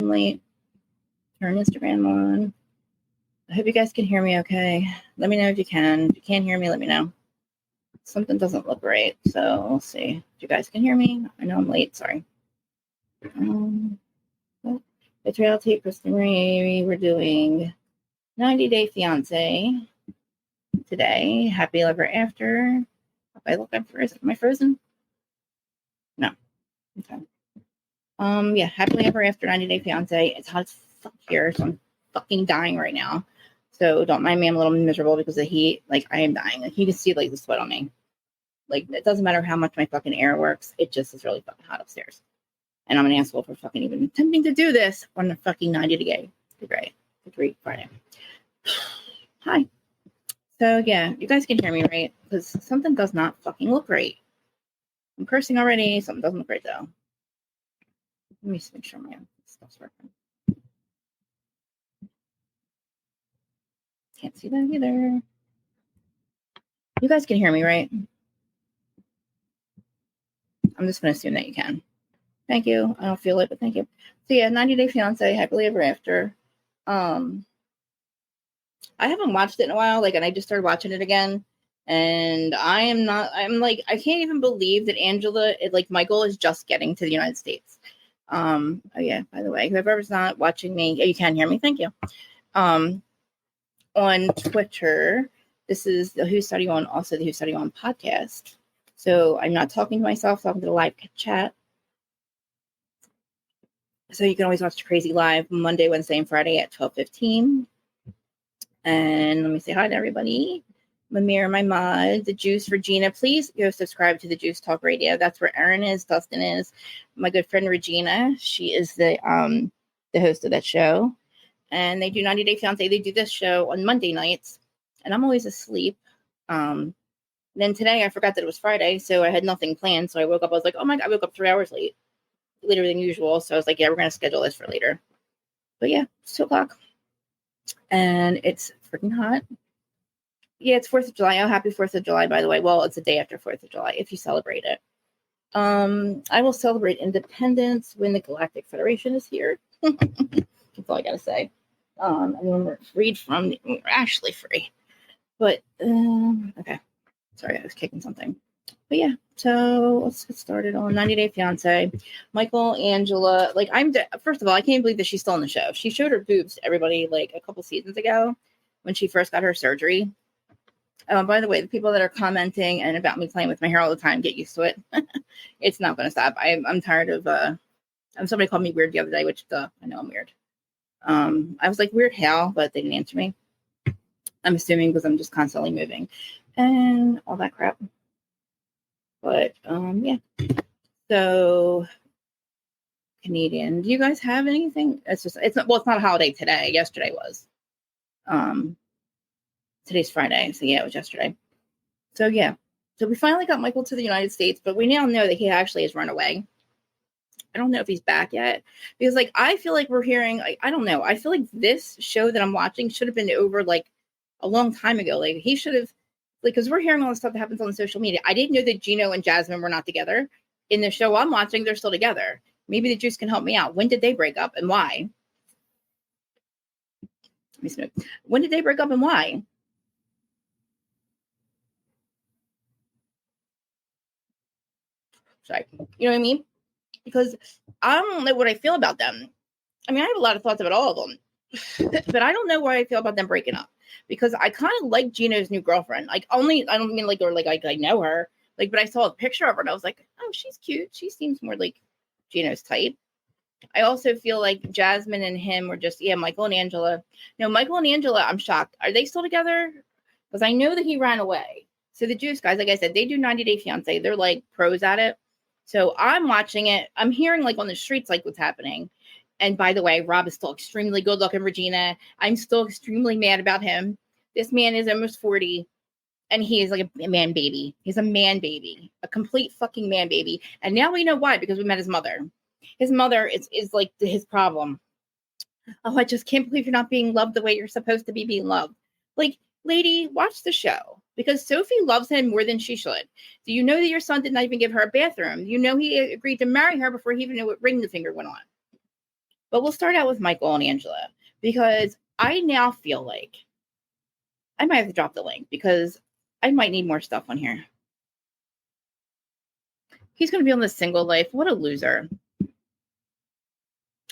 late. Turn Instagram on. I hope you guys can hear me okay. Let me know if you can. If you can't hear me, let me know. Something doesn't look right, so we'll see. If you guys can hear me, I know I'm late. Sorry. It's reality, Kristen Marie. We're doing 90 Day Fiancé today. Happy Ever After. If I look, am I frozen? No. Okay. Yeah, Happily Ever After 90 Day Fiancé. It's hot as fuck here, so I'm fucking dying right now. So don't mind me, I'm a little miserable because of the heat. Like, I am dying. Like, you can see, like, the sweat on me. Like, it doesn't matter how much my fucking air works. It just is really fucking hot upstairs. And I'm an asshole for fucking even attempting to do this on a fucking 90 degree Friday. Hi. So, yeah, you guys can hear me, right? Because something does not fucking look right. I'm cursing already. Something doesn't look right, though. Let me make sure my stuff's working. Can't see that either. You guys can hear me, right? I'm just going to assume that you can. Thank you. I don't feel it, but thank you. So, yeah, 90 Day Fiancé, Happily Ever After. I haven't watched it in a while, and I just started watching it again. And I can't even believe that Michael is just getting to the United States. Oh yeah, by the way, whoever's not watching me, you can hear me. Thank you. On Twitter, this is the Who Study On, also the Who Study On podcast. So I'm not talking to myself, talking to the live chat. So you can always watch the Crazy Live Monday, Wednesday, and Friday at 12:15. And let me say hi to everybody. Mamir, my mod, the Juice, Regina. Please go subscribe to the Juice Talk Radio. That's where Aaron is, Dustin is. My good friend Regina, she is the host of that show. And they do 90 Day Fiancé. They do this show on Monday nights. And I'm always asleep. Then today I forgot that it was Friday, so I had nothing planned. So I woke up. I was like, oh my God, I woke up 3 hours later than usual. So I was like, yeah, we're going to schedule this for later. But yeah, it's 2 o'clock. And it's freaking hot. Yeah, it's 4th of July. Oh, happy 4th of July, by the way. Well, it's a day after 4th of July if you celebrate it. I will celebrate independence when the Galactic Federation is here. That's all I got to say. And when we're freed from, we're actually free. But, okay. Sorry, I was kicking something. But yeah, so let's get started on 90 Day Fiancé. Michael, Angela, first of all, I can't believe that she's still on the show. She showed her boobs to everybody a couple seasons ago when she first got her surgery. By the way, the people that are commenting and about me playing with my hair all the time, get used to it. It's not going to stop. I'm tired of, somebody called me weird the other day, which, I know I'm weird. I was like, weird how, but they didn't answer me. I'm assuming because I'm just constantly moving and all that crap. But, yeah. So, Canadian, do you guys have anything? It's not a holiday today. Yesterday was. Today's Friday, so yeah, it was yesterday. So yeah, so we finally got Michael to the United States, but we now know that he actually has run away. I don't know if he's back yet because I feel like we're hearing, I don't know. I feel like this show that I'm watching should have been over a long time ago. He should have, because we're hearing all the stuff that happens on social media. I didn't know that Gino and Jasmine were not together. In the show I'm watching, they're still together. Maybe the Juice can help me out. When did they break up and why? When did they break up and why? Sorry. You know what I mean? Because I don't know what I feel about them. I mean, I have a lot of thoughts about all of them, but I don't know what I feel about them breaking up because I kind of like Gino's new girlfriend. I don't mean I know her, but I saw a picture of her and I was like, oh, she's cute. She seems more like Gino's type. I also feel like Jasmine and him were just, Michael and Angela. No, Michael and Angela, I'm shocked. Are they still together? Because I know that he ran away. So the Juice guys, like I said, they do 90 Day Fiancé. They're pros at it. So I'm watching it. I'm hearing on the streets what's happening. And by the way, Rob is still extremely good looking, Regina. I'm still extremely mad about him. This man is almost 40 and he is a man baby. He's a man baby, a complete fucking man baby. And now we know why, because we met his mother. His mother is his problem. Oh, I just can't believe you're not being loved the way you're supposed to be being loved. Lady, watch the show. Because Sophie loves him more than she should. Do you know that your son did not even give her a bathroom? You know he agreed to marry her before he even knew what ring the finger went on. But we'll start out with Michael and Angela, because I now feel like I might have to drop the link because I might need more stuff on here. He's going to be on the single life. What a loser.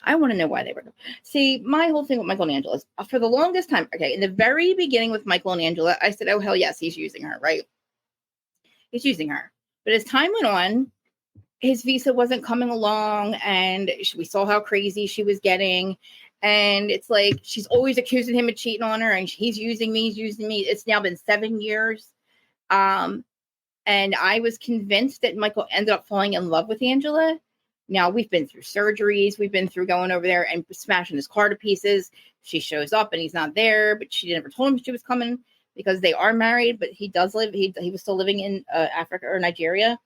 I want to know why they were. See, my whole thing with Michael and Angela is, for the longest time, okay, in the very beginning with Michael and Angela, I said, oh, hell yes, he's using her, right? He's using her. But as time went on, his visa wasn't coming along, and we saw how crazy she was getting. And it's like, she's always accusing him of cheating on her, and he's using me. It's now been 7 years. And I was convinced that Michael ended up falling in love with Angela. Now, we've been through surgeries. We've been through going over there and smashing his car to pieces. She shows up and he's not there, but she never told him she was coming, because they are married, but he does live, he was still living in Africa or Nigeria.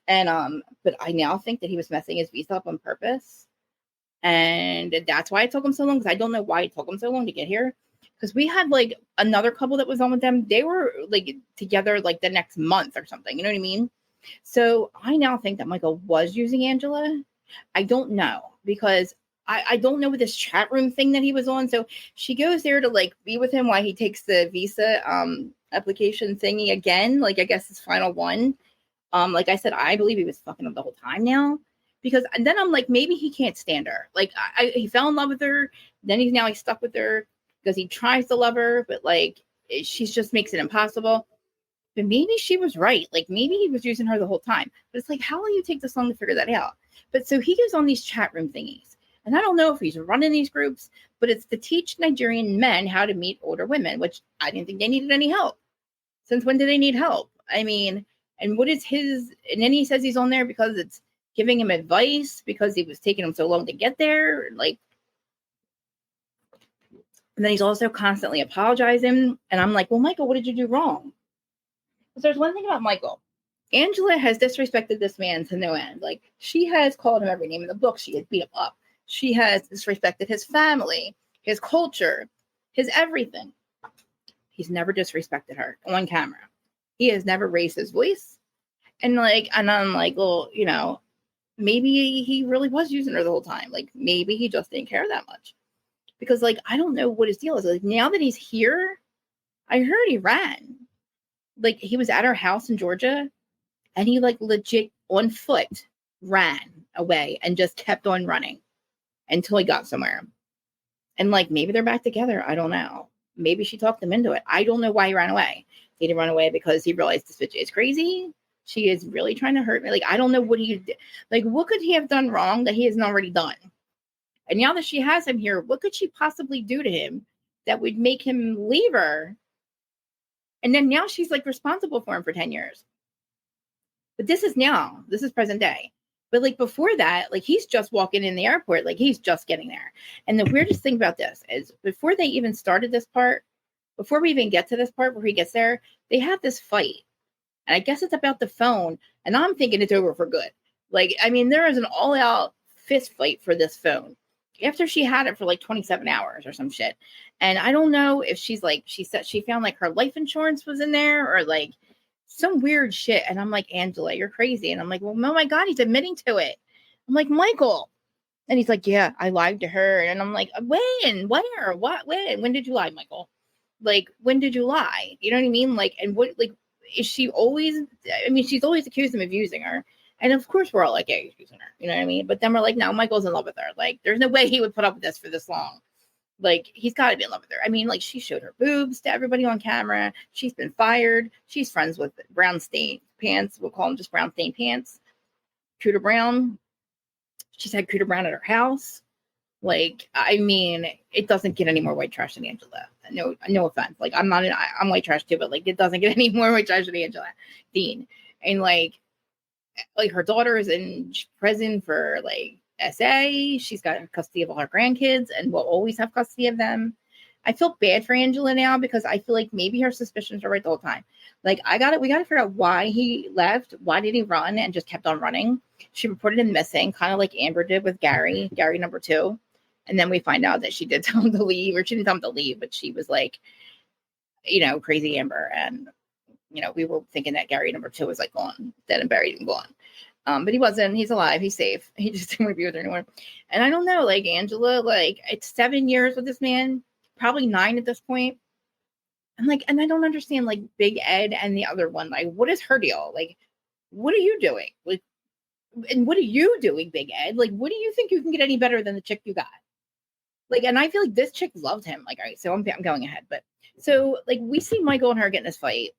And, but I now think that he was messing his visa up on purpose. And that's why it took him so long, because I don't know why it took him so long to get here. Because we had like another couple that was on with them. They were like together like the next month or something. You know what I mean? So I now think that Michael was using Angela. I don't know, because I don't know what this chat room thing that he was on. So she goes there to like be with him while he takes the visa application thingy again. Like, I guess his final one. Like I said, I believe he was fucking up the whole time now, because, and then I'm like, maybe he can't stand her. Like he fell in love with her. Then he's now stuck with her because he tries to love her, but like she just makes it impossible. But maybe she was right. Like maybe he was using her the whole time. But it's like, how will you take this long to figure that out? But so he goes on these chat room thingies. And I don't know if he's running these groups, but it's to teach Nigerian men how to meet older women, which I didn't think they needed any help. Since when do they need help? I mean, and what is his, and then he says he's on there because it's giving him advice because he was taking him so long to get there. Like, and then he's also constantly apologizing. And I'm like, well, Michael, what did you do wrong? Because there's one thing about Michael. Angela has disrespected this man to no end. Like, she has called him every name in the book. She has beat him up. She has disrespected his family, his culture, his everything. He's never disrespected her on camera. He has never raised his voice. And like, and I'm like, well, you know, maybe he really was using her the whole time. Like, maybe he just didn't care that much. Because like, I don't know what his deal is. Like, now that he's here, I heard he ran. Like, he was at our house in Georgia, and he like legit on foot ran away and just kept on running until he got somewhere. And like, maybe they're back together. I don't know. Maybe she talked him into it. I don't know why he ran away. Did he run away because he realized this bitch is crazy? She is really trying to hurt me. Like, I don't know what he did. Like, what could he have done wrong that he hasn't already done? And now that she has him here, what could she possibly do to him that would make him leave her? And then now she's like responsible for him for 10 years. But this is present day. But like before that, like he's just walking in the airport, like he's just getting there. And the weirdest thing about this is before they even started this part, before we even get to this part where he gets there, they have this fight. And I guess it's about the phone. And I'm thinking it's over for good. Like, I mean, there is an all-out fist fight for this phone after she had it for like 27 hours or some shit. And I don't know if she's like, she said she found like her life insurance was in there or like some weird shit. And I'm like, Angela, you're crazy. And I'm like, well, oh my God, he's admitting to it. I'm like, Michael. And he's like, yeah, I lied to her. And I'm like, when, where, what, when did you lie, Michael? Like, when did you lie? You know what I mean? Like, and what, like, is she always, I mean, she's always accused him of using her. And of course we're all like, yeah, he's using her. You know what I mean? But then we're like, no, Michael's in love with her. Like, there's no way he would put up with this for this long. Like, he's got to be in love with her. I mean, like, she showed her boobs to everybody on camera. She's been fired. She's friends with brown stained pants. We'll call them just brown stained pants. Cooter Brown. She's had Cooter Brown at her house. Like, I mean, it doesn't get any more white trash than Angela. No offense. Like, I'm white trash too, but like, it doesn't get any more white trash than Angela Dean. And like her daughter is in prison for like SA. She's got custody of all her grandkids and will always have custody of them. I feel bad for Angela now because I feel like maybe her suspicions are right the whole time. Like, we got to figure out why he left. Why did he run and just kept on running? She reported him missing, kind of like Amber did with Gary number 2. And then we find out that she did tell him to leave, or she didn't tell him to leave, but she was like, you know, crazy Amber. And, you know, we were thinking that Gary number 2 was like gone, dead and buried and gone. But he wasn't. He's alive. He's safe. He just didn't want to be with her anymore. And I don't know, like Angela, like it's 7 years with this man, probably 9 at this point. I'm like, and I don't understand, like Big Ed and the other one, like, what is her deal? Like, what are you doing? Like, and what are you doing, Big Ed? Like, what do you think you can get any better than the chick you got? Like, and I feel like this chick loved him. Like, all right, so I'm going ahead, but so like we see Michael and her get in this fight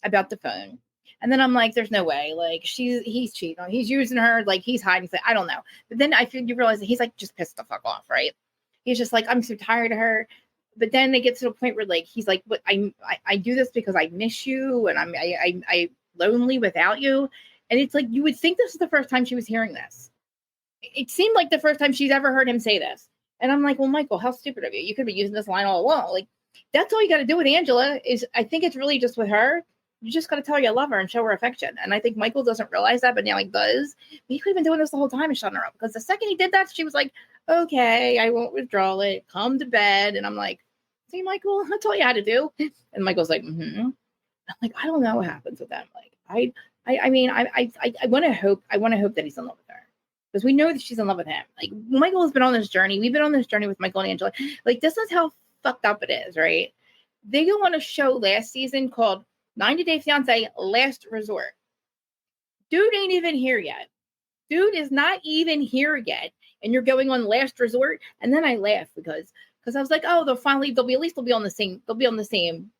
about the phone. And then I'm like, there's no way. Like, he's cheating on, he's using her, like he's hiding. I don't know. But then I feel you realize that he's like just pissed the fuck off, right? He's just like, I'm so tired of her. But then they get to a point where like he's like, "What I do this because I miss you and I'm lonely without you." And it's like you would think this is the first time she was hearing this. It seemed like the first time she's ever heard him say this. And I'm like, well, Michael, how stupid of you. You could be using this line all along. Like, that's all you got to do with Angela is I think it's really just with her. You just got to tell her you love her and show her affection. And I think Michael doesn't realize that, but now he does. But he could have been doing this the whole time and shutting her up. Because the second he did that, she was like, okay, I won't withdraw it. Come to bed. And I'm like, see, Michael, I'll tell you how to do. And Michael's like, mm-hmm. I'm like, I don't know what happens with them. Like, I want to hope that he's in love with her. Because we know that she's in love with him. Like, Michael has been on this journey. We've been on this journey with Michael and Angela. Like, this is how fucked up it is, right? They go on a show last season called 90 Day Fiancé Last Resort. Dude ain't even here yet. Dude is not even here yet. And you're going on Last Resort. And then I laugh because I was like, oh, they'll be on the same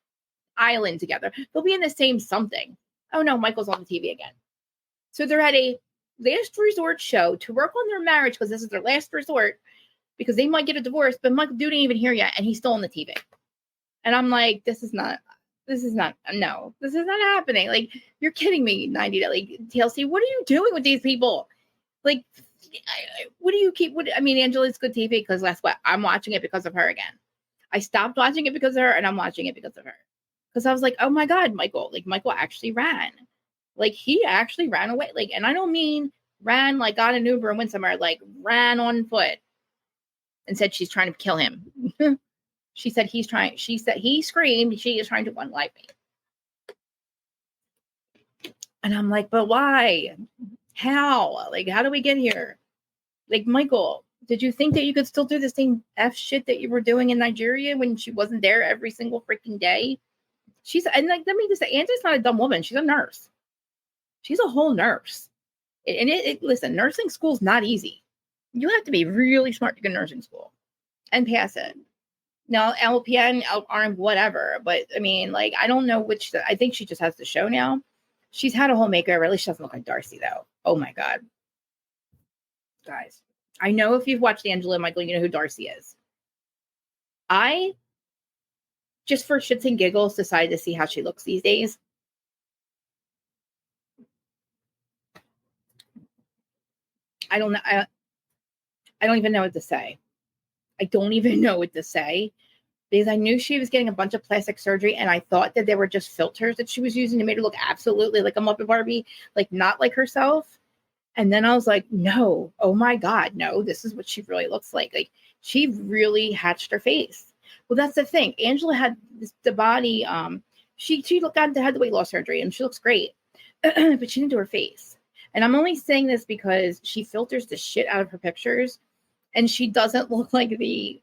island together. They'll be in the same something. Oh no, Michael's on the TV again. So they're at a last resort show to work on their marriage because this is their last resort because they might get a divorce, but Michael dude ain't even here yet and he's still on the TV. And I'm like, this is not happening. Like, you're kidding me, 90 Day. Like, TLC, what are you doing with these people? Like, what do you keep? Angela's good TV because guess what? I'm watching it because of her again. I stopped watching it because of her and I'm watching it because of her. Because I was like, oh my God, Michael. Like, Michael actually ran. Like, he actually ran away. Like, and I don't mean ran like got an Uber and went somewhere. Like, ran on foot and said she's trying to kill him. She said he screamed, she is trying to unlife me. And I'm like, but why? How? Like, how do we get here? Like, Michael, did you think that you could still do the same F shit that you were doing in Nigeria when she wasn't there every single freaking day? And like, let me just say, Angela's not a dumb woman. She's a nurse. She's a whole nurse. And listen, nursing school's not easy. You have to be really smart to get nursing school and pass it. Now, LPN, LRN, whatever. But I mean, like, I don't know I think she just has the show now. She's had a whole makeover. At least she doesn't look like Darcy, though. Oh my God. Guys, I know if you've watched Angela and Michael, you know who Darcy is. I, just for shits and giggles, decided to see how she looks these days. I don't know. I don't even know what to say. I don't even know what to say because I knew she was getting a bunch of plastic surgery and I thought that they were just filters that she was using to make her look absolutely like a Muppet Barbie, like not like herself. And then I was like, no, oh my God, no, this is what she really looks like. Like, she really hatched her face. Well, that's the thing. Angela had the body. She had the weight loss surgery and she looks great, but she didn't do her face. And I'm only saying this because she filters the shit out of her pictures and she doesn't look like the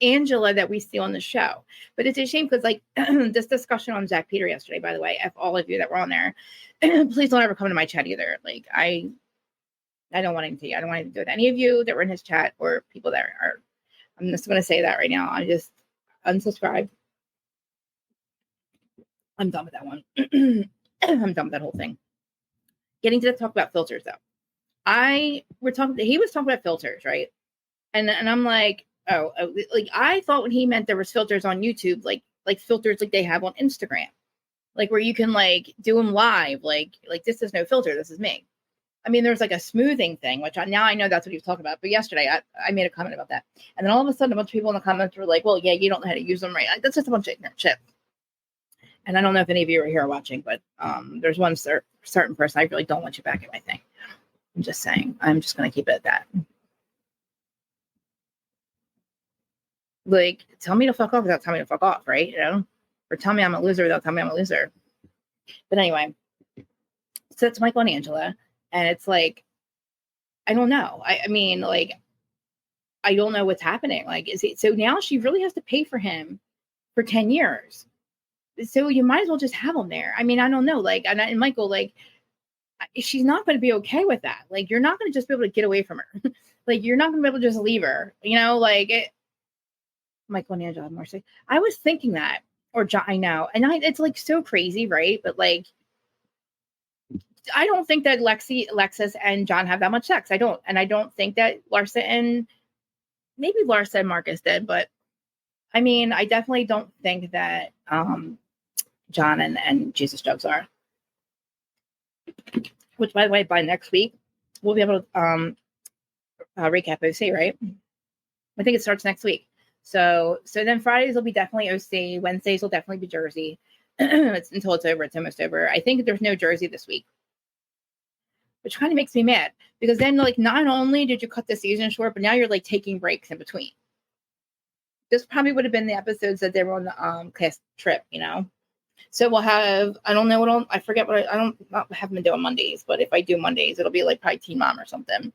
Angela that we see on the show. But it's a shame because, like, this discussion on Zach Peter yesterday, by the way, if all of you that were on there, please don't ever come to my chat either. Like, I don't want anything. I don't want anything to do with any of you that were in his chat or people that are. I'm just going to say that right now. I just unsubscribe. I'm done with that one. I'm done with that whole thing. Getting to talk about filters, though. He was talking about filters, right? And I'm like, oh, like, I thought when he meant there was filters on YouTube, like filters like they have on Instagram, like where you can like do them live, like this is no filter, this is me. I mean, there's like a smoothing thing, which now I know that's what he was talking about. But yesterday I made a comment about that. And then all of a sudden a bunch of people in the comments were like, well, yeah, you don't know how to use them right. That's just a bunch of ignorant shit. And I don't know if any of you are here watching, but there's one certain person I really don't want you back at my thing. I'm just saying. I'm just going to keep it at that. Like, tell me to fuck off without telling me to fuck off, right? You know? Or tell me I'm a loser without telling me I'm a loser. But anyway, so it's Michael and Angela. And it's like, I don't know. I mean, like, I don't know what's happening. Like, is it so now she really has to pay for him for 10 years? So you might as well just have him there. I mean, I don't know. Like, and Michael, like, she's not going to be okay with that. Like, you're not going to just be able to get away from her. Like, you're not going to be able to just leave her. You know, like, Michael and Angela Morrissey. I was thinking that, or John, I know. And it's like so crazy, right? But like, I don't think that Alexis and John have that much sex. I don't. And I don't think that Larsa and maybe Larsa and Marcus did. But I mean, I definitely don't think that John and Jesus Jugs are. Which, by the way, by next week, we'll be able to recap OC, right? I think it starts next week. So then Fridays will be definitely OC. Wednesdays will definitely be Jersey. Until it's over. It's almost over. I think there's no Jersey this week, which kind of makes me mad because then, like, not only did you cut the season short, but now you're like taking breaks in between. This probably would have been the episodes that they were on the class trip, you know. So we'll have, I don't know I forget what I don't have been doing Mondays, but if I do Mondays, it'll be like probably Teen Mom or something.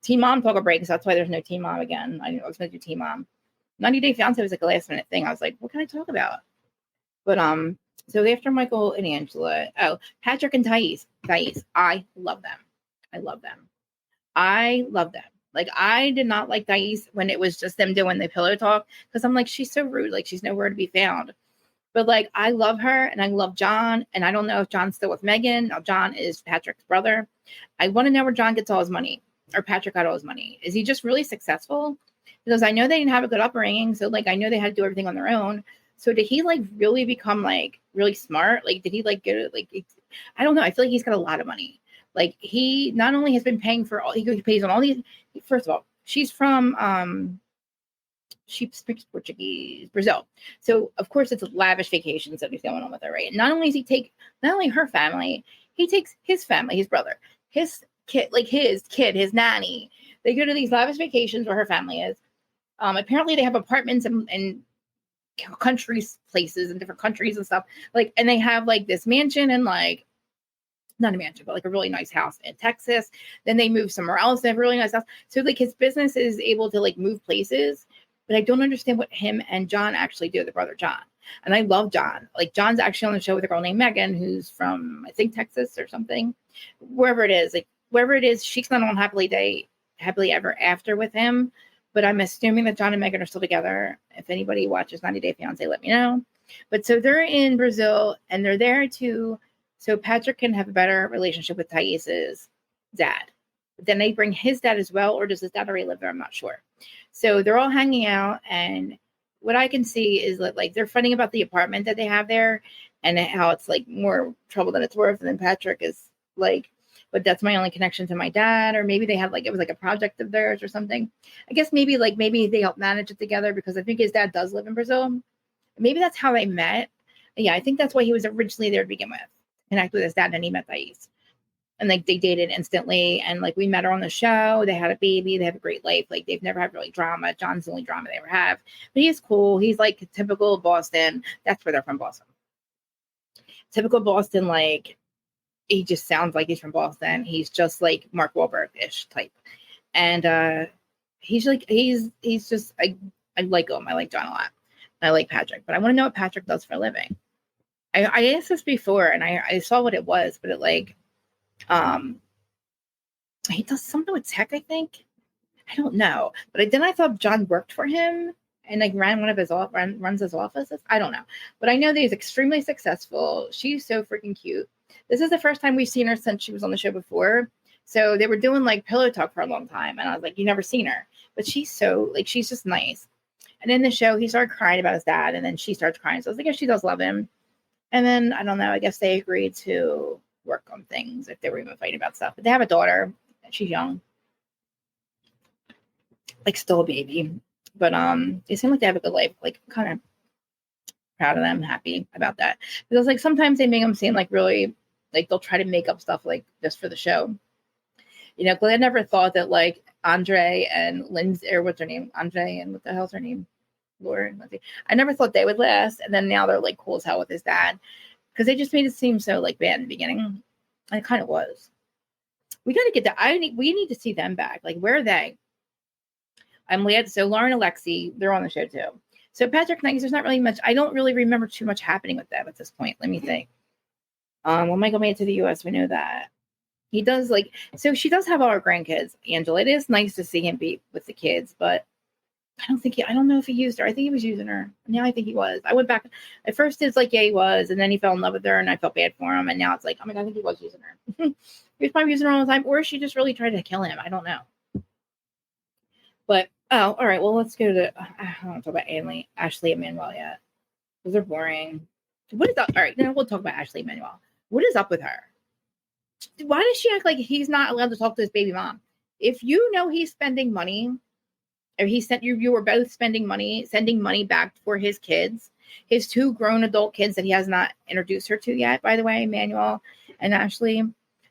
Teen Mom took a break, so that's why there's no Teen Mom again. I was going to do Teen Mom. 90 Day Fiancé was like a last minute thing. I was like, what can I talk about? But so after Michael and Angela, Patrick and Thais, I love them. I love them. Like, I did not like Thais when it was just them doing the pillow talk because I'm like, she's so rude. Like, she's nowhere to be found. But like, I love her and I love John. And I don't know if John's still with Megan. Now, John is Patrick's brother. I want to know where John gets all his money, or Patrick got all his money. Is he just really successful? Because I know they didn't have a good upbringing. So like, I know they had to do everything on their own. So did he like really become like really smart? Like, did he like get it? Like, I don't know. I feel like he's got a lot of money. Like, he not only has been paying for all, he pays on all these. First of all, she's from she speaks Portuguese, Brazil. So of course it's lavish vacations that he's going on with her, right? And not only does he take not only her family, he takes his family, his brother, his kid, his nanny. They go to these lavish vacations where her family is. Apparently they have apartments in countries, places in different countries and stuff. Like, and they have like this mansion and like, not a mansion, but like a really nice house in Texas. Then they move somewhere else. They have a really nice house. So like his business is able to like move places. But I don't understand what him and John actually do, the brother John. And I love John. Like, John's actually on the show with a girl named Megan, who's from, I think, Texas or something. Wherever it is. Like, wherever it is, she's not on happily ever after with him. But I'm assuming that John and Megan are still together. If anybody watches 90 Day Fiancé, let me know. But so they're in Brazil, and they're there so Patrick can have a better relationship with Thais's dad. But then they bring his dad as well, or does his dad already live there? I'm not sure. So they're all hanging out, and what I can see is that like they're fighting about the apartment that they have there and how it's like more trouble than it's worth. And then Patrick is like, but that's my only connection to my dad. Or maybe they had like, it was like a project of theirs or something. I guess maybe they help manage it together because I think his dad does live in Brazil. Maybe that's how they met. Yeah, I think that's why he was originally there to begin with. Connect with his dad, and he met Thais. And like they dated instantly, and like we met her on the show. They had a baby. They have a great life. Like they've never had really drama. John's the only drama they ever have. But he's cool. He's like typical Boston. That's where they're from, Boston. Typical Boston. Like, he just sounds like he's from Boston. He's just like Mark Wahlberg-ish type. And he's just I like him. I like John a lot. I like Patrick, but I want to know what Patrick does for a living. I asked this before, and I saw what it was, but it like. He does something with tech, I think. I don't know, but then I thought John worked for him and like runs his offices. I don't know, but I know that he's extremely successful. She's so freaking cute. This is the first time we've seen her since she was on the show before. So they were doing like pillow talk for a long time, and I was like, you never seen her, but she's so like she's just nice. And in the show, he started crying about his dad, and then she starts crying. So I was like, yeah, she does love him. And then I don't know. I guess they agreed to work on things if they were even fighting about stuff. But they have a daughter. She's young, like still a baby. But they seem like they have a good life. Like, kind of proud of them, happy about that. Because like sometimes they make them seem like really like they'll try to make up stuff like just for the show. You know, because I never thought that like Andre and Lindsay, or what's her name? Andre and what the hell's her name? Lauren. I never thought they would last, and then now they're like cool as hell with his dad because they just made it seem so like bad in the beginning, and it kind of was. We got to get that. We need to see them back. Like, where are they? I'm glad. So Lauren and Lexi, they're on the show too. So Patrick Knight, there's not really much. I don't really remember too much happening with them at this point. Let me think. Well, Michael made it to the U.S. We know that. He does so she does have all her grandkids, Angela. It is nice to see him be with the kids, but I don't know if he used her. I think he was using her. Now I think he was. I went back. At first it's like, yeah, he was. And then he fell in love with her and I felt bad for him. And now it's like, oh my God, I think he was using her. He was probably using her all the time. Or she just really tried to kill him. I don't know. But, all right. Well, let's go to, I don't want to talk about Ashley and Manuel yet. Those are boring. What is up? All right. Then we'll talk about Ashley and Manuel. What is up with her? Why does she act like he's not allowed to talk to his baby mom? If you know he's spending money, or he sent you were both sending money back for his kids, his 2 grown adult kids that he has not introduced her to yet, by the way, Manuel and Ashley.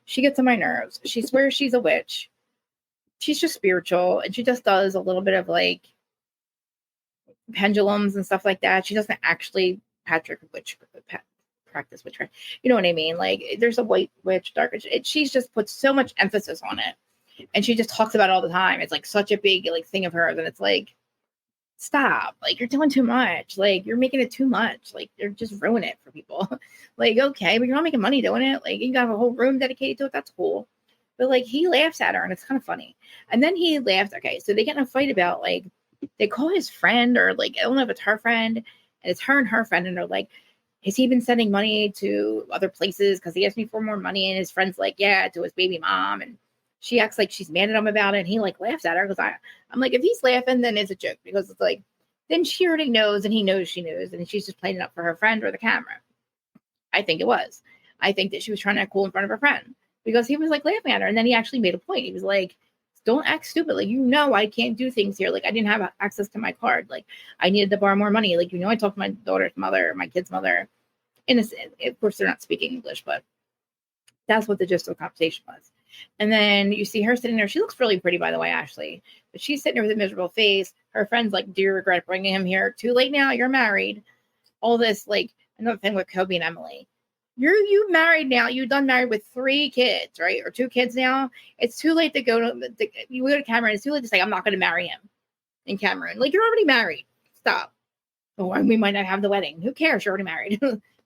She gets on my nerves. She swears she's a witch. She's just spiritual, and she just does a little bit of like pendulums and stuff like that. She doesn't actually practice witchcraft. You know what I mean? Like, there's a white witch, dark witch. She's just put so much emphasis on it. And she just talks about it all the time. It's like such a big thing of hers. And it's like, stop. Like, you're doing too much. Like, you're making it too much. Like, you're just ruining it for people. Like, okay, but you're not making money doing it. Like, you got a whole room dedicated to it. That's cool. But like, he laughs at her and it's kind of funny. And then he laughs. Okay, so they get in a fight about like, they call his friend, or like, I don't know if it's her friend, and it's her and her friend. And they're like, has he been sending money to other places? Because he asked me for more money. And his friend's like, yeah, to his baby mom. And she acts like she's mad at him about it. And he like laughs at her because I'm like, if he's laughing, then it's a joke, because it's like, then she already knows and he knows she knows. And she's just playing it up for her friend or the camera. I think it was. I think that she was trying to act cool in front of her friend, because he was like laughing at her. And then he actually made a point. He was like, don't act stupid. Like, I can't do things here. Like, I didn't have access to my card. Like, I needed to borrow more money. Like, I talked to my daughter's mother, my kid's mother. Of course, they're not speaking English, but that's what the gist of the conversation was. And then you see her sitting there. She looks really pretty, by the way, Ashley. But she's sitting there with a miserable face. Her friend's like, do you regret bringing him here? Too late now. You're married. All this, like, another thing with Kobe and Emily. You married now. You're done married with 3 kids, right? Or 2 kids now. It's too late to go to Cameron. It's too late to say, I'm not going to marry him in Cameron. Like, you're already married. Stop. Or we might not have the wedding. Who cares? You're already married.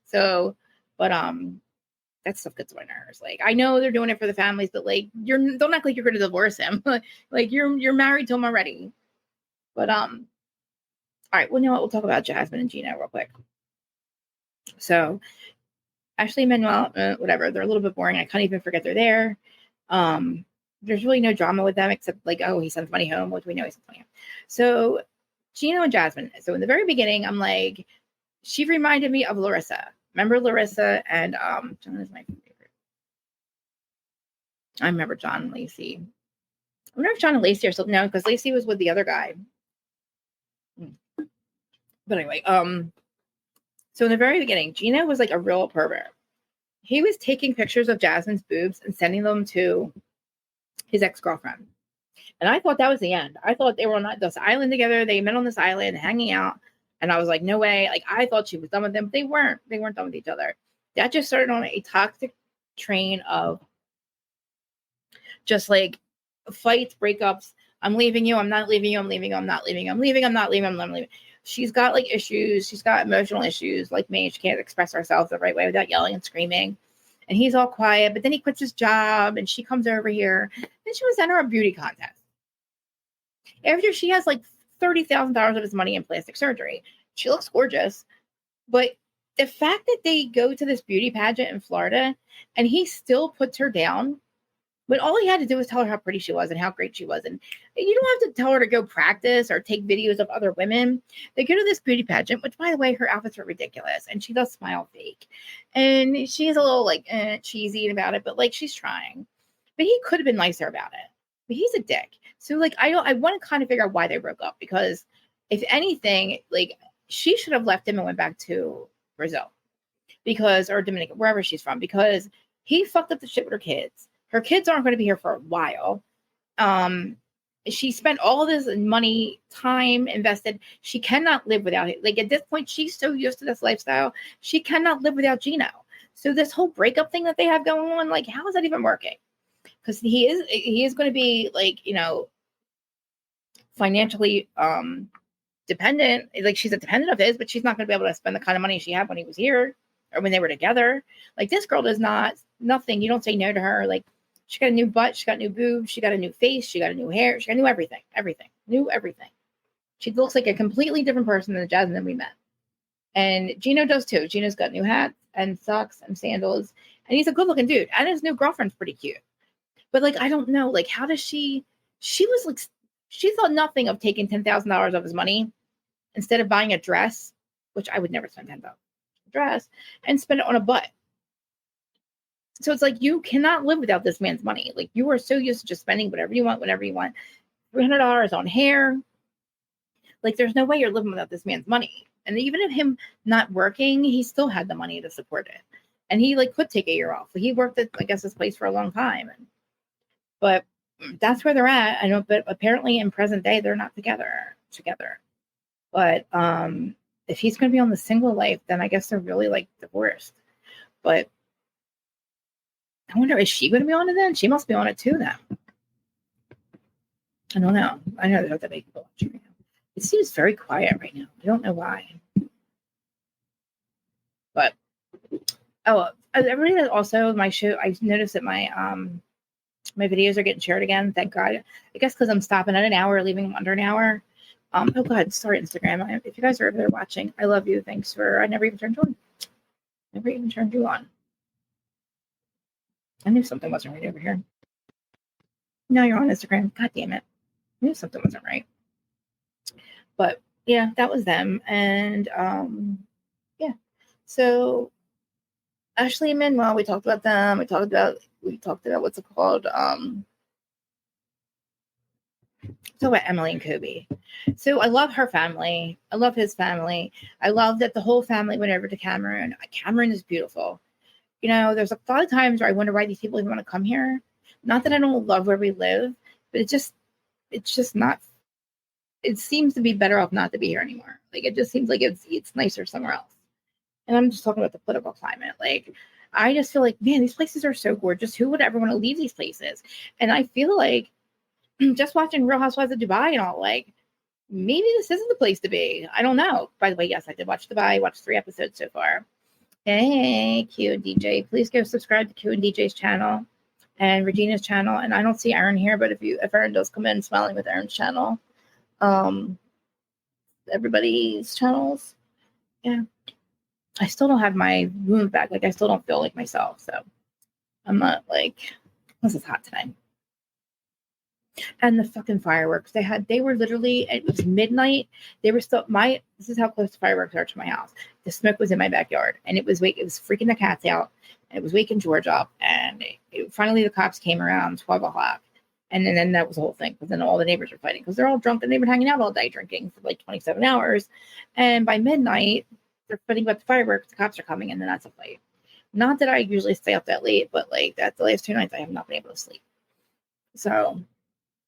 So, but that stuff gets on my nerves. Like, I know they're doing it for the families, but like, don't act like you're going to divorce him. Like, you're married to him already. But all right. Well, you know what? We'll talk about Jasmine and Gino real quick. So, Ashley and Manuel, whatever. They're a little bit boring. I can't even forget they're there. There's really no drama with them except like, oh, he sends money home, which we know he sends money home. So, Gino and Jasmine. So in the very beginning, I'm like, she reminded me of Larissa. Remember Larissa and John is my favorite. I remember John and Lacey. I wonder if John and Lacey are still, no, because Lacey was with the other guy. But anyway, so in the very beginning, Gino was like a real pervert. He was taking pictures of Jasmine's boobs and sending them to his ex-girlfriend. And I thought that was the end. I thought they were on this island together. They met on this island, hanging out. And I was like, no way. Like, I thought she was done with them. But they weren't. They weren't done with each other. That just started on a toxic train of just like fights, breakups. I'm leaving you. I'm not leaving you. I'm leaving you. I'm not leaving you. I'm leaving. I'm not leaving. I'm not leaving. She's got like issues. She's got emotional issues like me. She can't express herself the right way without yelling and screaming. And he's all quiet. But then he quits his job and she comes over here. Then she was enter a beauty contest. After she has like $30,000 of his money in plastic surgery. She looks gorgeous. But the fact that they go to this beauty pageant in Florida and he still puts her down when all he had to do was tell her how pretty she was and how great she was. And you don't have to tell her to go practice or take videos of other women. They go to this beauty pageant, which, by the way, her outfits are ridiculous. And she does smile fake. And she's a little like cheesy about it, but like she's trying. But he could have been nicer about it. But he's a dick. So like I want to kind of figure out why they broke up, because if anything, like she should have left him and went back to Brazil or Dominican, wherever she's from, because he fucked up the shit with her kids. Her kids aren't going to be here for a while. She spent all this money, time invested. She cannot live without it. Like at this point, she's so used to this lifestyle. She cannot live without Gino. So this whole breakup thing that they have going on, like how is that even working? because he is going to be like, financially dependent. Like, she's a dependent of his, but she's not going to be able to spend the kind of money she had when he was here or when they were together. Like, this girl does nothing. You don't say no to her. Like, she got a new butt, she got new boobs, she got a new face, she got a new hair, she got new everything. New everything. She looks like a completely different person than the Jasmine we met. And Gino does too. Gino's got new hats and socks and sandals, and he's a good looking dude. And his new girlfriend's pretty cute. But like, I don't know, like, how does she was like, she thought nothing of taking $10,000 of his money instead of buying a dress, which I would never spend $10,000 on a dress, and spend it on a butt. So it's like, you cannot live without this man's money. Like, you are so used to just spending whatever you want, whenever you want. $300 on hair. Like, there's no way you're living without this man's money. And even if him not working, he still had the money to support it. And he like could take a year off. He worked at, I guess, this place for a long time. But that's where they're at. I know, but apparently in present day, they're not together. But if he's going to be on the single life, then I guess they're really like divorced. But I wonder, is she going to be on it then? She must be on it too then. I don't know. I know there's other people watching right now. It seems very quiet right now. I don't know why. But everybody also, my show, I noticed that my my videos are getting shared again. Thank God. I guess because I'm stopping at an hour, leaving under an hour. Oh God, sorry, Instagram. If you guys are over there watching, I love you. Thanks for. I never even turned you on. I knew something wasn't right over here. Now you're on Instagram. God damn it. I knew something wasn't right. But yeah, that was them. And yeah. So Ashley and Manuel, we talked about them. We talked about what's it called? So about Emily and Kobe. So I love her family. I love his family. I love that the whole family went over to Cameron. Cameron is beautiful. There's a lot of times where I wonder why these people even want to come here. Not that I don't love where we live, but it's just not. It seems to be better off not to be here anymore. Like, it just seems like it's nicer somewhere else. And I'm just talking about the political climate. Like, I just feel like, man, these places are so gorgeous. Who would ever want to leave these places? And I feel like just watching Real Housewives of Dubai and all, like, maybe this isn't the place to be. I don't know. By the way, yes, I did watch Dubai. I watched 3 episodes so far. Hey, Q and DJ, please go subscribe to Q and DJ's channel and Regina's channel. And I don't see Aaron here, but if Aaron does come in, smiling with Aaron's channel, everybody's channels, yeah. I still don't have my wound back. Like, I still don't feel like myself. So I'm not like, this is hot today. And the fucking fireworks they were literally, it was midnight. They were still, this is how close the fireworks are to my house. The smoke was in my backyard, and it was freaking the cats out. And it was waking George up. And finally the cops came around 12 o'clock. And then that was the whole thing. Because then all the neighbors were fighting because they're all drunk and they've been hanging out all day drinking for like 27 hours. And by midnight, they're fighting about the fireworks. The cops are coming, and then that's a fight. Not that I usually stay up that late, but like that's the last 2 nights I have not been able to sleep. So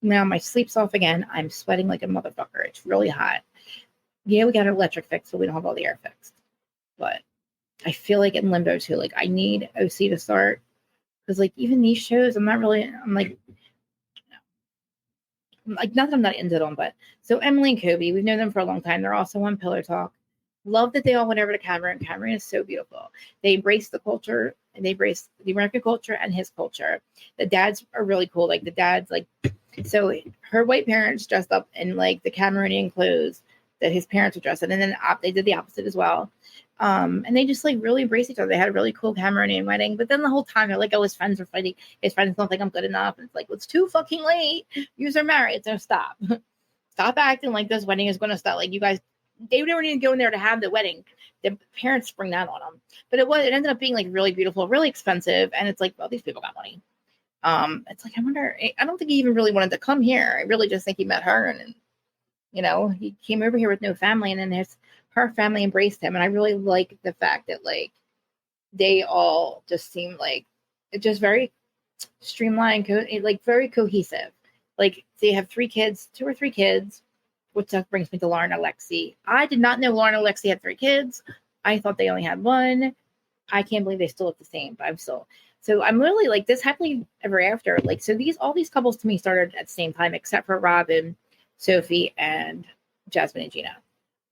now my sleep's off again. I'm sweating like a motherfucker. It's really hot. Yeah, we got an electric fixed, but we don't have all the air fixed. But I feel like in limbo too. Like, I need OC to start because like even these shows, I'm like, not that I'm not into them, but so Emily and Kobe, we've known them for a long time. They're also on Pillow Talk. Love that they all went over to Cameron. Cameron is so beautiful. They embrace the culture, and they embrace the American culture and his culture. The dads are really cool. Like, the dads, like, so her white parents dressed up in like the Cameroonian clothes that his parents were dressed in, and then they did the opposite as well. And they just like really embrace each other. They had a really cool Cameroonian wedding, but then the whole time they're like, oh, his friends are fighting. His friends don't think I'm good enough. And it's like, well, it's too fucking late. You are married, so stop. Stop acting like this wedding is going to stop. Like, you guys, they never need to go in there to have the wedding. The parents spring that on them. But it ended up being like really beautiful, really expensive. And it's like, well, these people got money. It's like, I wonder, I don't think he even really wanted to come here. I really just think he met her, and he came over here with no family, and then her family embraced him. And I really like the fact that like they all just seem like it's just very streamlined, like very cohesive. Like, they have 3 kids, 2 or 3 kids, which brings me to Lauren and Alexi. I did not know Lauren and Alexi had 3 kids. I thought they only had 1. I can't believe they still look the same, but So I'm really like this happily ever after. Like, so all these couples to me started at the same time, except for Robin, Sophie, and Jasmine and Gina.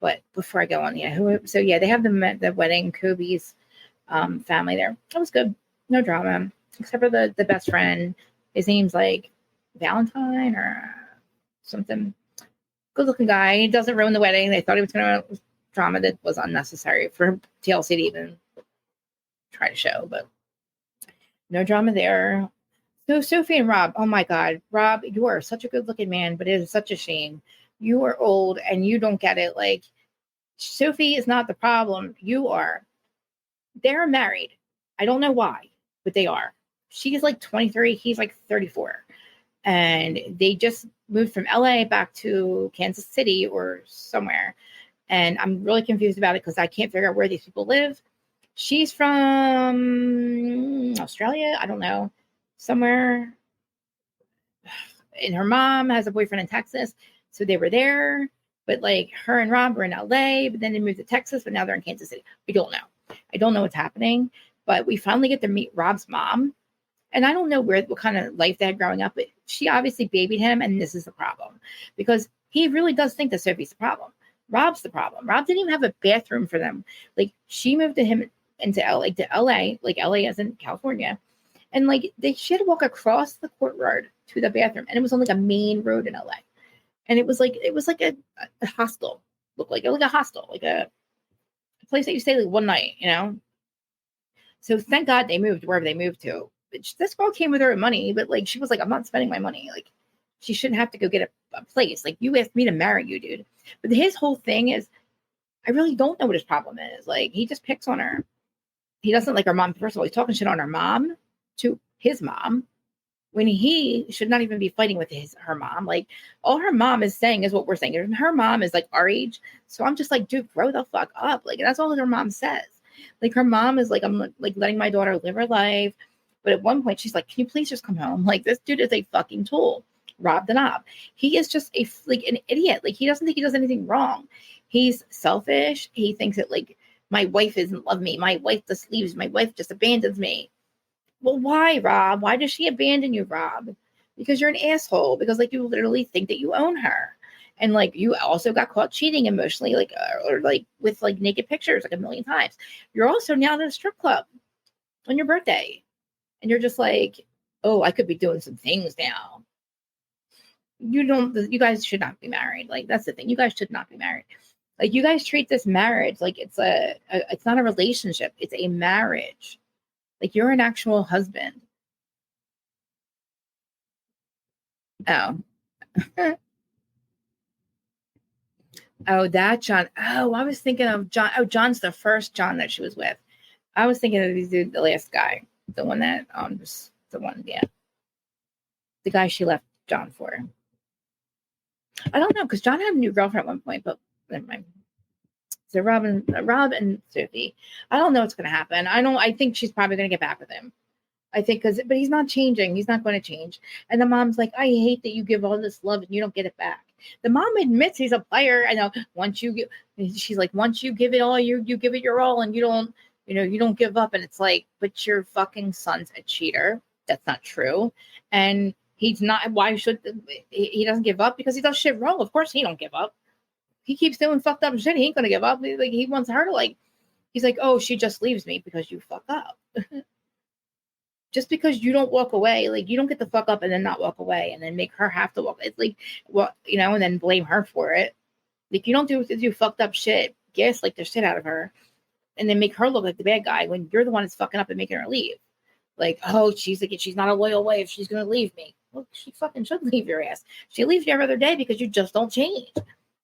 But before I go on, they have the wedding, Kobe's family there. That was good. No drama, except for the best friend. His name's like Valentine or something. Good looking guy. He doesn't ruin the wedding. They thought he was going to drama that was unnecessary for TLC to even try to show, but no drama there. So Sophie and Rob, oh my God, Rob, you are such a good looking man, but it is such a shame. You are old and you don't get it. Like, Sophie is not the problem. You are. They're married. I don't know why, but they are. She's like 23. He's like 34. And they just moved from LA back to Kansas City or somewhere. And I'm really confused about it because I can't figure out where these people live. She's from Australia. I don't know. Somewhere. And her mom has a boyfriend in Texas. So they were there. But like her and Rob were in LA, but then they moved to Texas, but now they're in Kansas City. We don't know. I don't know what's happening. But we finally get to meet Rob's mom. And I don't know what kind of life they had growing up, but she obviously babied him. And this is the problem. Because he really does think that Sophie's the problem. Rob's the problem. Rob didn't even have a bathroom for them. Like, she moved him into LA, like LA as in California. And like she had to walk across the courtyard to the bathroom. And it was on like a main road in LA. And it was like a hostel. Looked like a hostel, like a place that you stay like one night, you know? So thank God they moved wherever they moved to. This girl came with her money, but like she was like, I'm not spending my money. Like, she shouldn't have to go get a place. Like, you asked me to marry you, dude. But his whole thing is, I really don't know what his problem is. Like, he just picks on her. He doesn't like her mom. First of all, he's talking shit on her mom to his mom when he should not even be fighting with her mom. Like, all her mom is saying is what we're saying. And her mom is like our age. So I'm just like, dude, grow the fuck up. Like, that's all her mom says. Like, her mom is like, I'm like letting my daughter live her life. But at one point she's like, can you please just come home? Like, this dude is a fucking tool. Rob the knob. He is just an idiot. Like, he doesn't think he does anything wrong. He's selfish. He thinks that like, my wife doesn't love me. My wife just leaves. My wife just abandons me. Well, why, Rob? Why does she abandon you, Rob? Because you're an asshole. Because like, you literally think that you own her. And like, you also got caught cheating emotionally, like, or like with like naked pictures like a million times. You're also now in a strip club on your birthday. And you're just like, oh, I could be doing some things now. You guys should not be married. Like, that's the thing. You guys should not be married. Like, you guys treat this marriage like it's it's not a relationship. It's a marriage. Like, you're an actual husband. Oh. Oh, that John. Oh, I was thinking of John. Oh, John's the first John that she was with. I was thinking of the last guy. The one that, yeah. The guy she left John for. I don't know, because John had a new girlfriend at one point, but never mind. So Rob and Sophie. I don't know what's going to happen. I think she's probably going to get back with him. I think but he's not changing. He's not going to change. And the mom's like, I hate that you give all this love and you don't get it back. The mom admits he's a player. I know she's like, once you give it all, you give it your all, and you don't give up. And it's like, but your fucking son's a cheater. That's not true. And he's not. Why should he doesn't give up? Because he does shit wrong. Of course he don't give up. He keeps doing fucked up shit. He ain't gonna give up. Like, he wants her to like. He's like, oh, she just leaves me because you fuck up. Just because you don't walk away, like, you don't get the fuck up and then not walk away and then make her have to walk. It's like, well, and then blame her for it. Like, you don't do fucked up shit, like the shit out of her, and then make her look like the bad guy when you're the one that's fucking up and making her leave. Like, oh, she's not a loyal wife. She's gonna leave me. Well, she fucking should leave your ass. She leaves you every other day because you just don't change.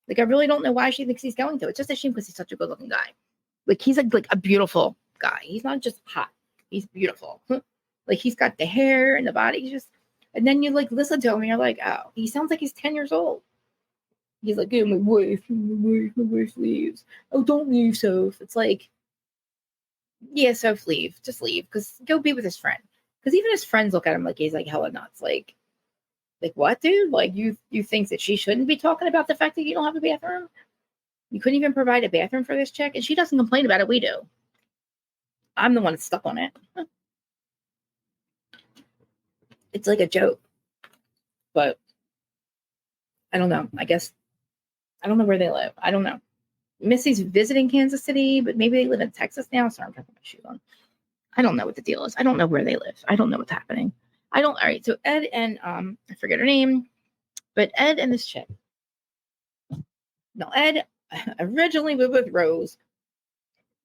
Like, I really don't know why she thinks he's going to. It's just a shame because he's such a good looking guy. Like, he's like a beautiful guy. He's not just hot. He's beautiful. Like, he's got the hair and the body. And then you like listen to him and you're like, oh, he sounds like he's 10 years old. He's like, yeah, my wife leaves. Oh, don't leave, Soph. It's like, yeah, Soph, leave. Just leave. Because go be with his friend. Because even his friends look at him like he's like hella nuts. Like what, dude? Like, you think that she shouldn't be talking about the fact that you don't have a bathroom? You couldn't even provide a bathroom for this chick? And she doesn't complain about it. We do. I'm the one that's stuck on it. It's like a joke. But I don't know. I guess I don't know where they live. I don't know. Missy's visiting Kansas City, but maybe they live in Texas now. Sorry, I'm talking my shoes on. I don't know what the deal is. I don't know where they live. I don't know what's happening. All right. So Ed and I forget her name, but Ed and this chick. Now Ed originally lived with Rose.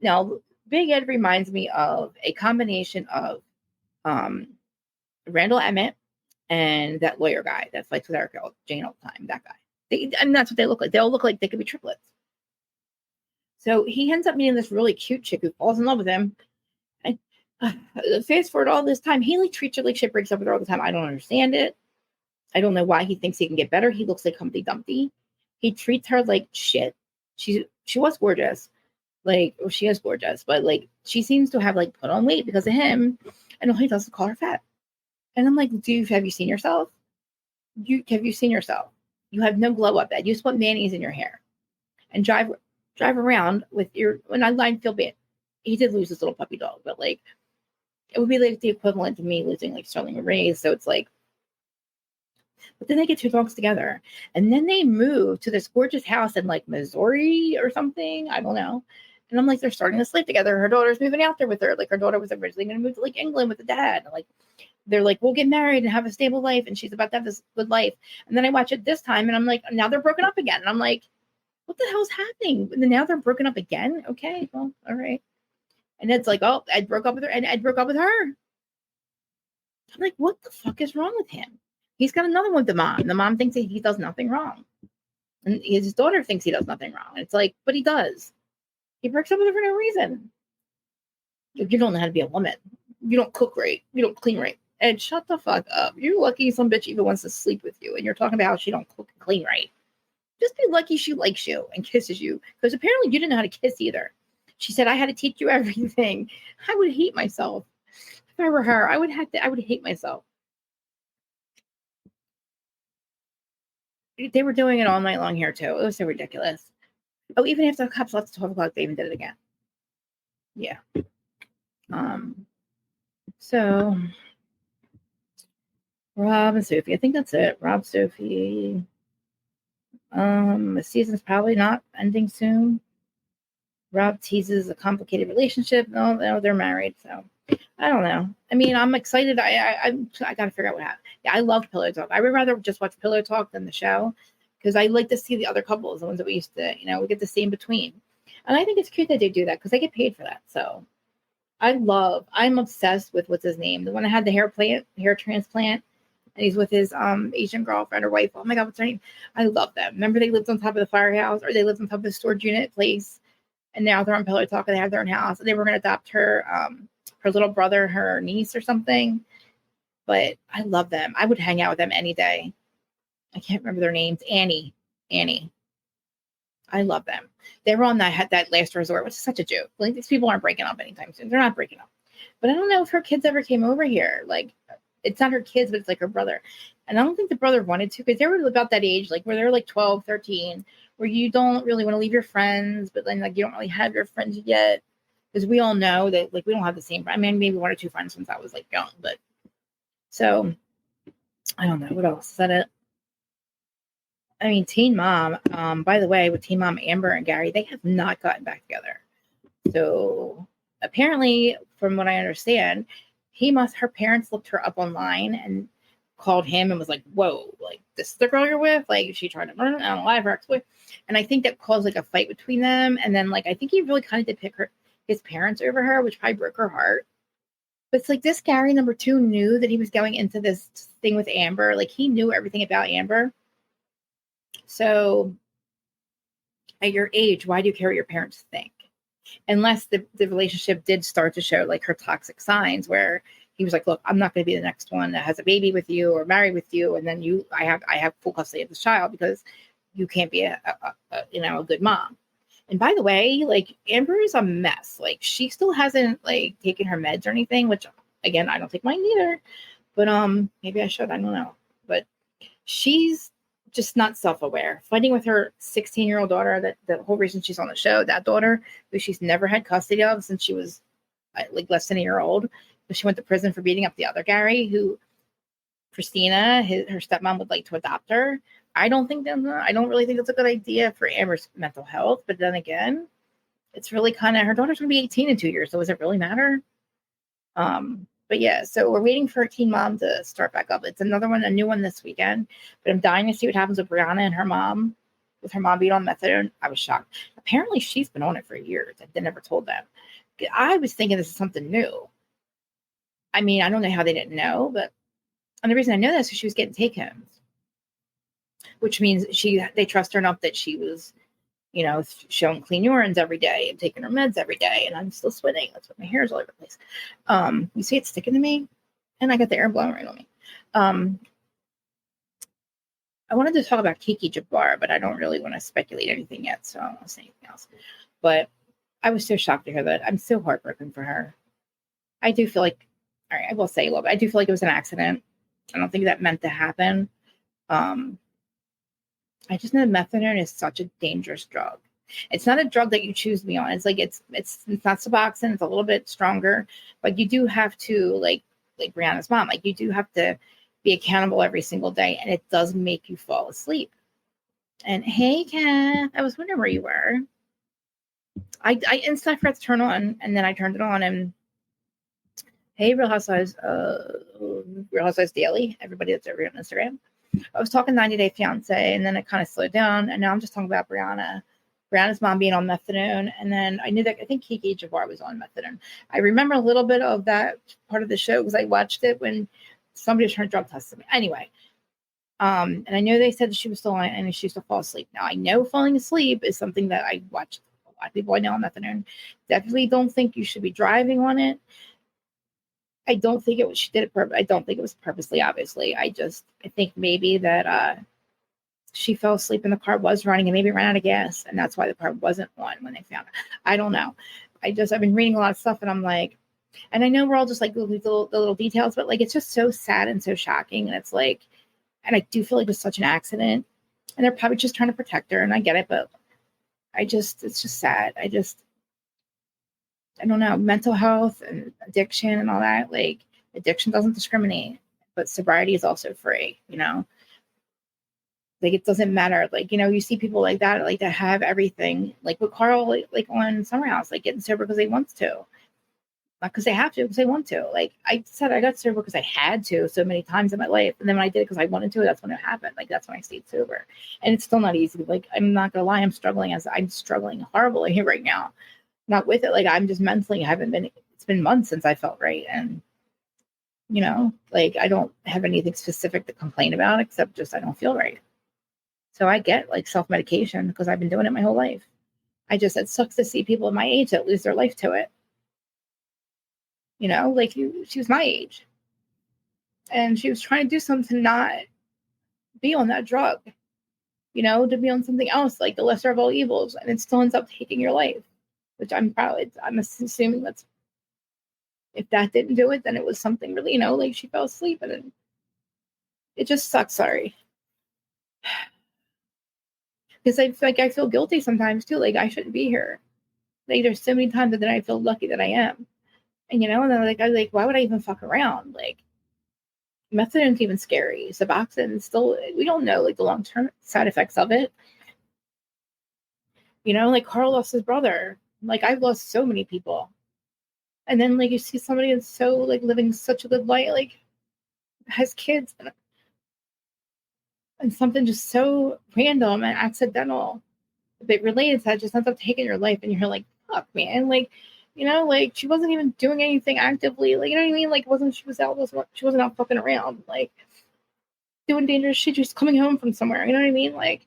Now Big Ed reminds me of a combination of Randall Emmett and that lawyer guy that fights with Erica Jane all the time. That guy. And that's what they look like. They all look like they could be triplets. So he ends up meeting this really cute chick who falls in love with him. And fast forward all this time, he like treats her like shit, breaks up with her all the time. I don't understand it. I don't know why he thinks he can get better. He looks like Humpty Dumpty. He treats her like shit. She was gorgeous. She is gorgeous, but like she seems to have like put on weight because of him. And all he does is call her fat. And I'm like, have you seen yourself? Have you seen yourself? You have no glow up, Ed. You just put mayonnaise in your hair and drive around with your. When I feel bad, he did lose his little puppy dog, but like it would be like the equivalent to me losing like Sterling and Ray's. So it's like, but then they get two dogs together, and then they move to this gorgeous house in like Missouri or something. I don't know. And I'm like, they're starting to sleep together. Her daughter's moving out there with her. Like her daughter was originally going to move to like England with the dad. Like they're like, we'll get married and have a stable life, and she's about to have this good life. And then I watch it this time, and I'm like, now they're broken up again. And I'm like, what the hell's happening? And now they're broken up again. Okay, well, all right. And it's like, oh, Ed broke up with her, and Ed broke up with her. I'm like, what the fuck is wrong with him? He's got another one with the mom. The mom thinks he does nothing wrong. And his daughter thinks he does nothing wrong. And it's like, but he does. He breaks up with her for no reason. You don't know how to be a woman. You don't cook right. You don't clean right. And shut the fuck up. You're lucky some bitch even wants to sleep with you. And you're talking about how she don't cook and clean right. Just be lucky she likes you and kisses you. Because apparently you didn't know how to kiss either. She said, I had to teach you everything. I would hate myself. If I were her, I would hate myself. They were doing it all night long here too. It was so ridiculous. Oh, even after the cops left at 12 o'clock, they even did it again. Yeah. So Rob and Sophie. I think that's it. Rob, Sophie. The season's probably not ending soon. Rob teases a complicated relationship. No, they're married. So I don't know. I mean, I'm excited. I got to figure out what happened. Yeah, I loved Pillow Talk. I would rather just watch Pillow Talk than the show because I like to see the other couples, the ones that we used to, we get to see in between. And I think it's cute that they do that because they get paid for that. So I'm obsessed with what's his name, the one that had the hair transplant, and he's with his Asian girlfriend or wife. Oh my God, what's her name? I love them. Remember they lived on top of the firehouse, or they lived on top of the storage unit place, and now they're on Pillow Talk and they have their own house. And they were going to adopt her little brother, her niece or something. But I love them. I would hang out with them any day. I can't remember their names. Annie. I love them. They were on that last resort, which is such a joke. Like these people aren't breaking up anytime soon. They're not breaking up. But I don't know if her kids ever came over here. Like it's not her kids, but it's like her brother. And I don't think the brother wanted to because they were about that age, like where they're like 12, 13, where you don't really want to leave your friends, but then like you don't really have your friends yet. Because we all know that like we don't have the same. I mean, maybe one or two friends since I was like young, but so I don't know what else. Is that it? I mean, Teen Mom. By the way, with Teen Mom, Amber and Gary, they have not gotten back together. So apparently, from what I understand, her parents looked her up online and called him and was like, "Whoa, like this is the girl you're with?" Like she tried to murder and alive her ex-wife, and I think that caused like a fight between them. And then like I think he really kind of did pick his parents over her, which probably broke her heart. But it's like this Gary number 2 knew that he was going into this thing with Amber. Like he knew everything about Amber. So at your age, why do you care what your parents think? Unless the relationship did start to show like her toxic signs where he was like, look, I'm not going to be the next one that has a baby with you or married with you. And then I have full custody of this child because you can't be a good mom. And by the way, like Amber is a mess. Like she still hasn't like taken her meds or anything, which again, I don't take mine either, but maybe I should, I don't know. But she's just not self-aware. Fighting with her 16-year-old daughter, that the whole reason she's on the show, that daughter who she's never had custody of since she was like less than a year old. But she went to prison for beating up the other Gary, who Christina, her stepmom would like to adopt her. I don't really think that's a good idea for Amber's mental health. But then again, it's really kind of, her daughter's going to be 18 in 2 years. So does it really matter? But yeah, so we're waiting for Teen Mom to start back up. It's another one, a new one this weekend. But I'm dying to see what happens with Brianna and her mom. With her mom being on methadone, I was shocked. Apparently, she's been on it for years. They never told them. I was thinking this is something new. I mean, I don't know how they didn't know, but and the reason I know this is she was getting take-homes, which means they trust her enough that she was, showing clean urines every day and taking her meds every day. And I'm still sweating. That's what my hair is all over the place. You see it sticking to me, and I got the air blowing right on me. I wanted to talk about Kiki Jabbar, but I don't really want to speculate anything yet, so I won't say anything else. But I was so shocked to hear that. I'm so heartbroken for her. I do feel like, all right, I will say a little bit. I do feel like it was an accident. I don't think that meant to happen. I just know methadone is such a dangerous drug. It's not a drug that you choose to be on. It's like it's not Suboxone. It's a little bit stronger, but you do have to like Brianna's mom. Like you do have to be accountable every single day, and it does make you fall asleep. And hey, Kath, I was wondering where you were. I instantly forgot to turn on, and then I turned it on, and hey, Real Housewives Daily, everybody that's over here on Instagram. I was talking 90 Day Fiancé, and then it kind of slowed down, and now I'm just talking about Brianna's mom being on methadone, and then I think Kiki Jabbar was on methadone. I remember a little bit of that part of the show because I watched it when somebody was trying to drug test me. Anyway, and I know they said that she was still on it and she used to fall asleep. Now I know falling asleep is something that I watch a lot of people I know on methadone. Definitely don't think you should be driving on it. I don't think it was, she did it I don't think it was purposely, obviously. I think maybe that she fell asleep and the car was running and maybe ran out of gas, and that's why the car wasn't on when they found it. I don't know. I've been reading a lot of stuff, and I'm like, and I know we're all just like the little details, but like it's just so sad and so shocking, and it's like, and I do feel like it was such an accident, and they're probably just trying to protect her, and I get it, but it's just sad. I don't know, mental health and addiction and all that. Like addiction doesn't discriminate, but sobriety is also free, Like it doesn't matter. Like, you see people like that, like that have everything. Like with Carl, like on Summer House, like getting sober because they want to. Not because they have to, because they want to. Like I said, I got sober because I had to so many times in my life. And then when I did it because I wanted to, that's when it happened. Like that's when I stayed sober. And it's still not easy. Like I'm not gonna lie, I'm struggling horribly right now. Not with it. Like I'm just mentally it's been months since I felt right. And like I don't have anything specific to complain about except just I don't feel right. So I get like self-medication because I've been doing it my whole life. It sucks to see people my age that lose their life to it. Like she was my age. And she was trying to do something to not be on that drug, to be on something else, like the lesser of all evils. And it still ends up taking your life, which I'm assuming that's, if that didn't do it, then it was something really, like she fell asleep and it just sucks. Sorry. Because I feel guilty sometimes too. Like I shouldn't be here. Like there's so many times that then I feel lucky that I am. And and then I was like, why would I even fuck around? Like methadone's even scary. Suboxone still, we don't know like the long-term side effects of it. Like Carl lost his brother. Like I've lost so many people. And then like you see somebody that's so like living such a good life, like has kids and something just so random and accidental but related to that just ends up taking your life, and you're like, fuck, man. Like, like she wasn't even doing anything actively. Like, you know what I mean? Like, she wasn't out fucking around, like doing dangerous shit, just coming home from somewhere. You know what I mean? Like,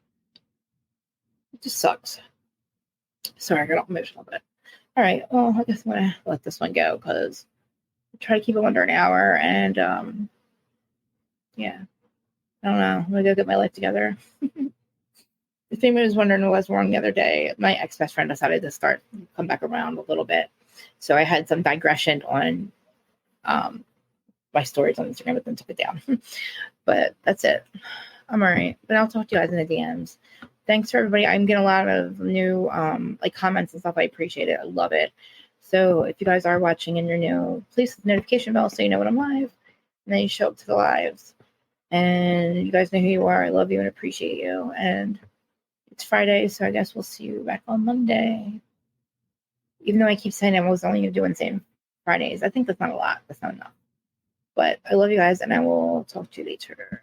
it just sucks. Sorry, I got all emotional, but all right. Well, I guess I'm gonna let this one go because I try to keep it under an hour, and yeah. I don't know. I'm gonna go get my life together. If anyone was wondering what I was wearing the other day, my ex-best friend decided to come back around a little bit. So I had some digression on my stories on Instagram, but then took it down. But that's it. I'm all right. But I'll talk to you guys in the DMs. Thanks for everybody. I'm getting a lot of new like comments and stuff. I appreciate it. I love it. So if you guys are watching and you're new, please hit the notification bell so you know when I'm live. And then you show up to the lives. And you guys know who you are. I love you and appreciate you. And it's Friday, so I guess we'll see you back on Monday. Even though I keep saying I was only doing same Fridays, I think that's not a lot. That's not enough. But I love you guys, and I will talk to you later.